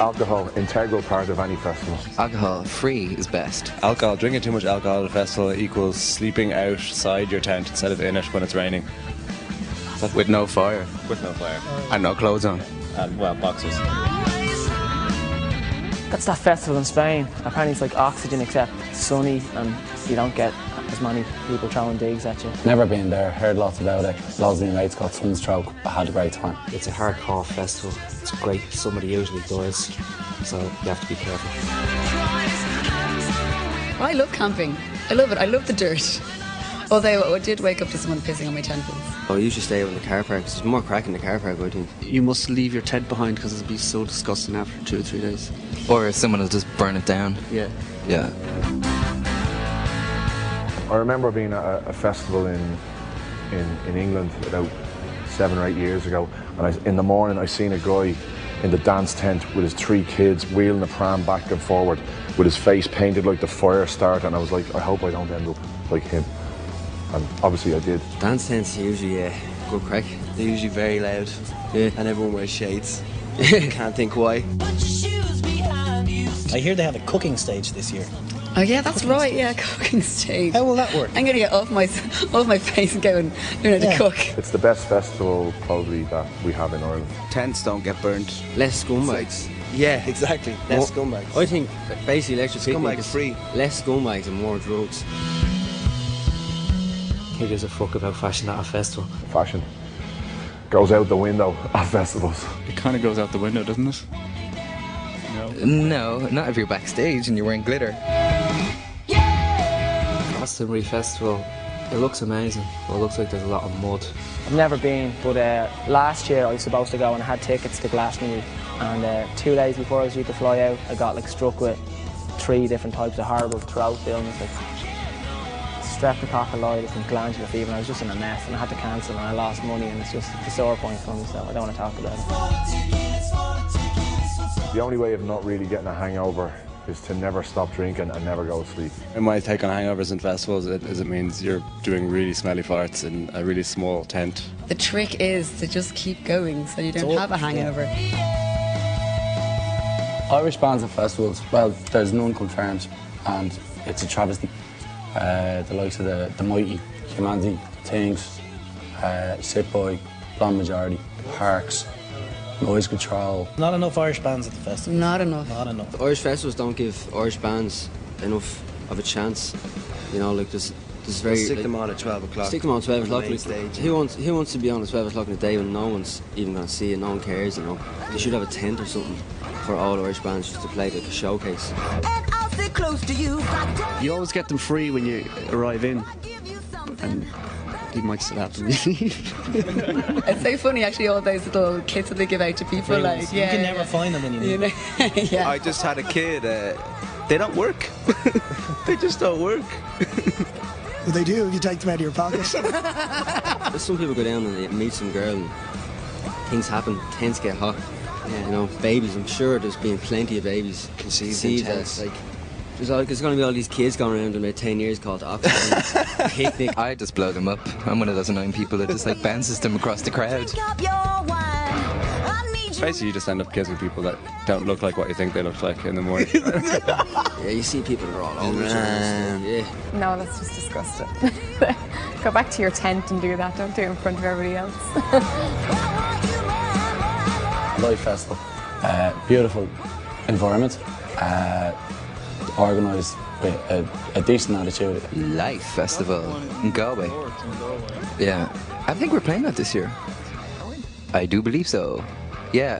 Alcohol, integral part of any festival. Alcohol free is best. Alcohol, drinking too much alcohol at a festival equals sleeping outside your tent instead of in it when it's raining. With no fire. With no fire. And no clothes on. And, well, boxers. That's that festival in Spain. Apparently it's like oxygen except sunny and you don't get as many people throwing digs at you. Never been there, heard lots about it. Lots of my mates got sunstroke, but had a great time. It's a hardcore festival. It's great. Somebody usually dies, so you have to be careful. I love camping. I love it. I love the dirt. Although I did wake up to someone pissing on my tent once. I usually stay in the car park because there's more crack in the car park, I think. You must leave your tent behind because it'll be so disgusting after 2 or 3 days. Or someone will just burn it down. Yeah. Yeah. I remember being at a festival in England about 7 or 8 years ago, and in the morning I seen a guy in the dance tent with his 3 kids wheeling a pram back and forward with his face painted like the fire starter, and I was like, I hope I don't end up like him. And obviously I did. Dance tents are usually good crack. They're usually very loud. Yeah. And everyone wears shades. Can't think why. I hear they have a cooking stage this year. Oh yeah, that's right. Yeah, cooking stage. How will that work? I'm going to get off my face and go and learn how to cook. It's the best festival probably that we have in Ireland. Tents don't get burnt. Less scumbags. Yeah, exactly. Less scumbags. I think basically electric picnic is free. Less scumbags and more drugs. Who gives a fuck about fashion at a festival? Fashion goes out the window at festivals. It kind of goes out the window, doesn't it? No, not if you're backstage and you're wearing glitter. Gastonbury Festival, it looks amazing, but it looks like there's a lot of mud. I've never been, but last year I was supposed to go and I had tickets to Glastonbury, and 2 days before I was due to fly out, I got like struck with 3 different types of horrible throat illness, like streptococcitis and glandular fever, and I was just in a mess and I had to cancel and I lost money, and it's just a sore point for me, so I don't want to talk about it. The only way of not really getting a hangover is to never stop drinking and never go to sleep. And my take on hangovers in festivals is it means you're doing really smelly farts in a really small tent. The trick is to just keep going so you don't have a hangover. Irish bands at festivals, well, there's none confirmed, and it's a travesty. The likes of the Mighty, Humanity, Things, Sick Boy, Blonde Majority, Parks, Noise Control. Not enough Irish bands at the festival. Not enough. Not enough. The Irish festivals don't give Irish bands enough of a chance. You know, like there's very... Stick them on at 12 o'clock. Stick them on at 12 o'clock. Like, stage. Who wants to be on at 12 o'clock in the day when no one's even going to see it, no one cares, you know? They should have a tent or something for all Irish bands just to play like a showcase. You always get them free when you arrive in, and you might still have them. It's so funny actually, all those little kits that they give out to people. Like, you can never find them when you need them. Yeah. I just had a kid. They don't work. They just don't work. Well, they do if you take them out of your pocket. Some people go down and they meet some girl and things happen, tents get hot. Yeah. You know, babies, I'm sure there's been plenty of babies conceived in tents. Like, there's going to be all these kids going around in about 10 years called Oxford picnic. I just blow them up. I'm one of those annoying people that just like bounces them across the crowd. Basically, you just end up kissing people that don't look like what you think they look like in the morning. Yeah, you see people that are all over each other. Yeah. No, that's just disgusting. Go back to your tent and do that. Don't do it in front of everybody else. Live festival, beautiful environment, organised with a decent attitude. Life Festival in Galway. Yeah, I think we're playing that this year. I do believe so. Yeah,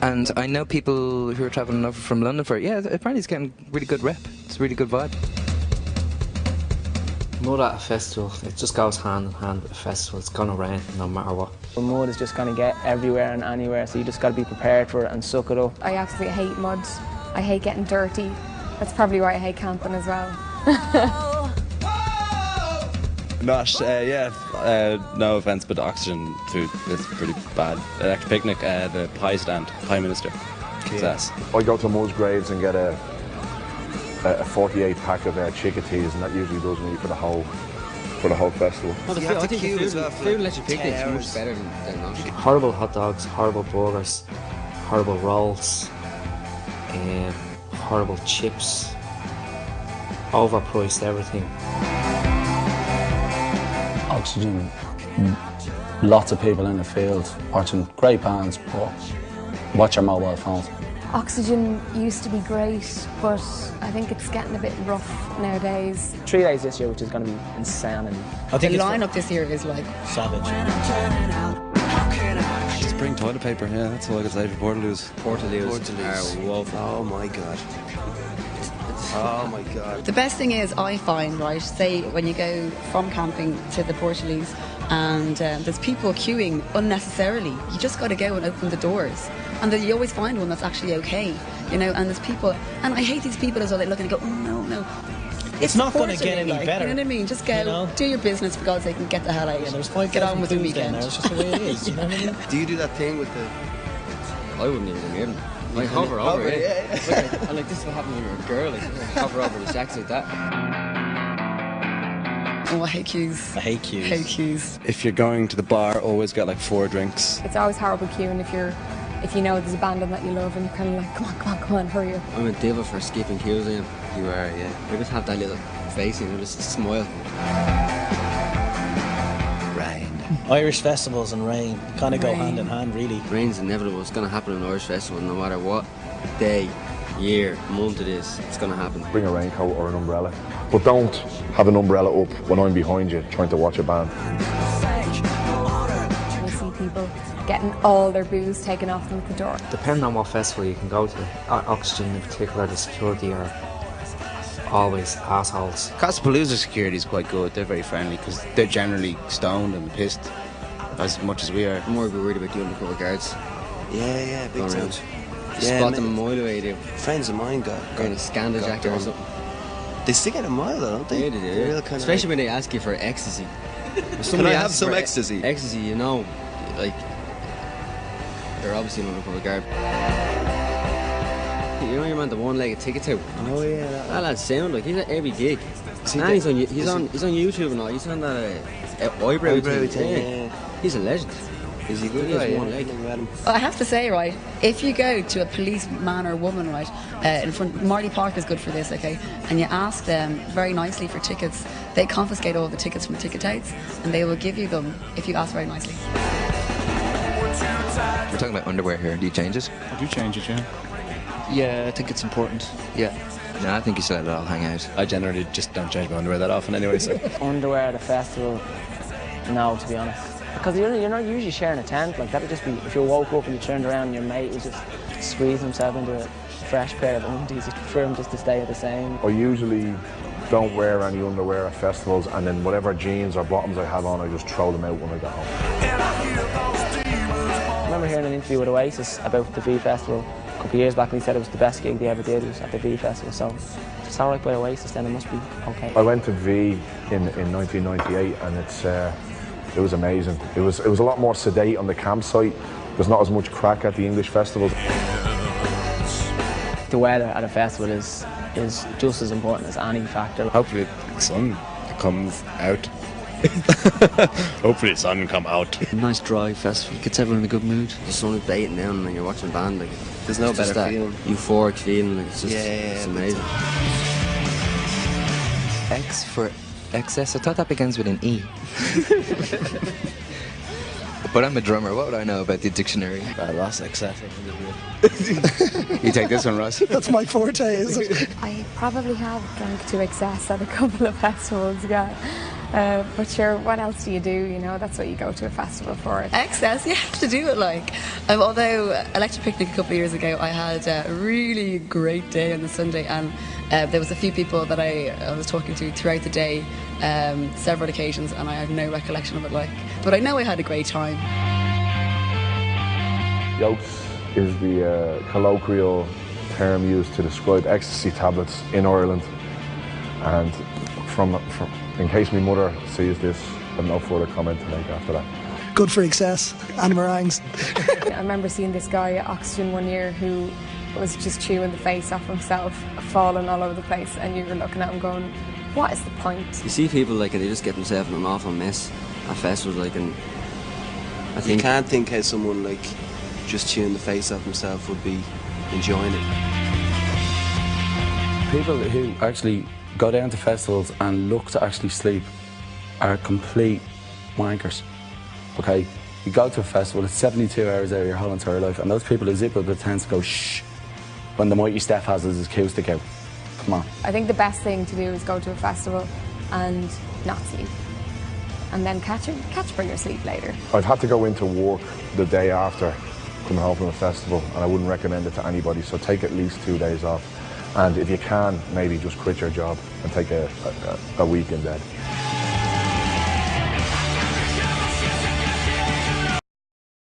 and I know people who are travelling over from London for it. Yeah, apparently it's getting really good rep. It's a really good vibe. Mud at a festival, it just goes hand in hand with a festival. It's gonna rain no matter what. The mud is just going to get everywhere and anywhere, so you just got to be prepared for it and suck it up. I absolutely hate mud. I hate getting dirty. That's probably why I hate camping as well. No offence, but the oxygen food is pretty bad. Electric picnic, the pie stand, Prime Minister. Success. I go to Musgraves and get a 48 pack of chickadees, and that usually does me for the whole festival. Well, I think the food electric picnic is much better than that. Horrible hot dogs, horrible burgers, horrible rolls, horrible chips, overpriced everything. Oxygen, lots of people in the field watching great bands, but watch your mobile phones. Oxygen used to be great, but I think it's getting a bit rough nowadays. 3 days this year, which is going to be insanity. The lineup this year is like savage. Just bring toilet paper, yeah, that's all I can say for Portaloos. Portaloos are woeful. Oh my god. Oh my god. the best thing is I find, right, say when you go from camping to the Portaloos and there's people queuing unnecessarily, you just got to go and open the doors, and then you always find one that's actually okay, you know. And there's people, and I hate these people as well, they look and go, oh no. It's not going to get any like, better. You know what I mean? Just go, you know? Do your business for God's sake and get the hell out. Yeah, there's 5,000 get on with the crews weekend. down there. It's just the way it is. You know what I mean? Do you do that thing with the... I wouldn't even go near them. Like hover over it. Yeah. And like this is what happens when you're a girl, like hover over the sex like that. Oh, I hate queues. I hate queues. Hate queues. If you're going to the bar, always get like 4 drinks. It's always horrible queuing if you know there's a band on that you love and you're kind of like, come on, hurry up. I'm a devil for skipping queues, I am. You are, yeah. I just have that little face and just smile. Rain. Irish festivals and rain kind of go hand in hand, really. Rain's inevitable. It's going to happen in an Irish festival no matter what day, year, month it is. It's going to happen. Bring a raincoat or an umbrella. But don't have an umbrella up when I'm behind you trying to watch a band. You see people getting all their booze taken off them at the door. Depending on what festival you can go to, Oxygen in particular, the security are always assholes. Gastonbury security is quite good. They're very friendly because they're generally stoned and pissed as much as we are. I'm more worried about the undercover guards. Yeah, big time. Spot them a mile away, they Friends of mine got a scandal jacket or something. They still get a mile though, don't they? Yeah, they do. They're real kind especially when they ask you for ecstasy. Can I have some ecstasy? Ecstasy, you know, like they're obviously an undercover guard. You know your man the one-legged ticket out. Oh yeah, that lad's sound like he's at every gig. And he's on YouTube and all. He's on that eyebrow thing. Yeah. He's a legend. Is he good? He has one leg. I have to say, right, if you go to a policeman or woman, right, in front, Marley Park is good for this, okay, and you ask them very nicely for tickets, they confiscate all the tickets from the ticket outs, and they will give you them if you ask very nicely. We're talking about underwear here. Do you change it? I do change it, yeah. Yeah, I think it's important. Yeah. No, I think you should let it all hang out. I generally just don't change my underwear that often anyway, so. Underwear at a festival, no, to be honest. Because you're not usually sharing a tent, like that'd just be, if you woke up and you turned around and your mate was just squeezing himself into a fresh pair of undies, you'd prefer him just to stay the same. I usually don't wear any underwear at festivals, and then whatever jeans or bottoms I have on, I just throw them out when I get home. I remember hearing an interview with Oasis about the V Festival a couple of years back, and he said it was the best gig they ever did was at the V Festival, so if it's alright by Oasis, then it must be okay. I went to V in 1998, and it was amazing. It was a lot more sedate on the campsite. There's not as much crack at the English festivals. The weather at a festival is just as important as any factor. Hopefully the sun comes out. Hopefully the sun come out. Nice dry festival, gets everyone in a good mood. The sun is beating down and you're watching a band, like there's no better feeling. Euphoric feeling, like it's just it's amazing. X for excess. I thought that begins with an E. But I'm a drummer. What would I know about the dictionary? Ross, excess. You take this one, Ross. That's my forte, is it? I probably have drank to excess at a couple of festivals, yeah. But sure, what else do you do? You know, that's what you go to a festival for. Excess, you have to do it like. Although Electric Picnic a couple of years ago, I had a really great day on the Sunday, and there was a few people that I was talking to throughout the day, several occasions, and I have no recollection of it like. But I know I had a great time. Yokes is the colloquial term used to describe ecstasy tablets in Ireland, and in case my mother sees this, I have no further comment to make after that. Good for excess and meringues. I remember seeing this guy at Oxygen one year who was just chewing the face off himself, falling all over the place, and you were looking at him going, what is the point? You see people like they just get themselves in an awful mess at festivals, like, and I think you can't think how someone like just chewing the face off himself would be enjoying it. People who actually go down to festivals and look to actually sleep are complete wankers. Okay, you go to a festival, it's 72 hours out of your whole entire life, and those people who zip up the tents go shh when the mighty Steph has his acoustic out. Come on. I think the best thing to do is go to a festival and not sleep, and then catch for your sleep later. I've had to go into work the day after coming home from a festival, and I wouldn't recommend it to anybody, so take at least 2 days off. And if you can, maybe just quit your job and take a week in bed.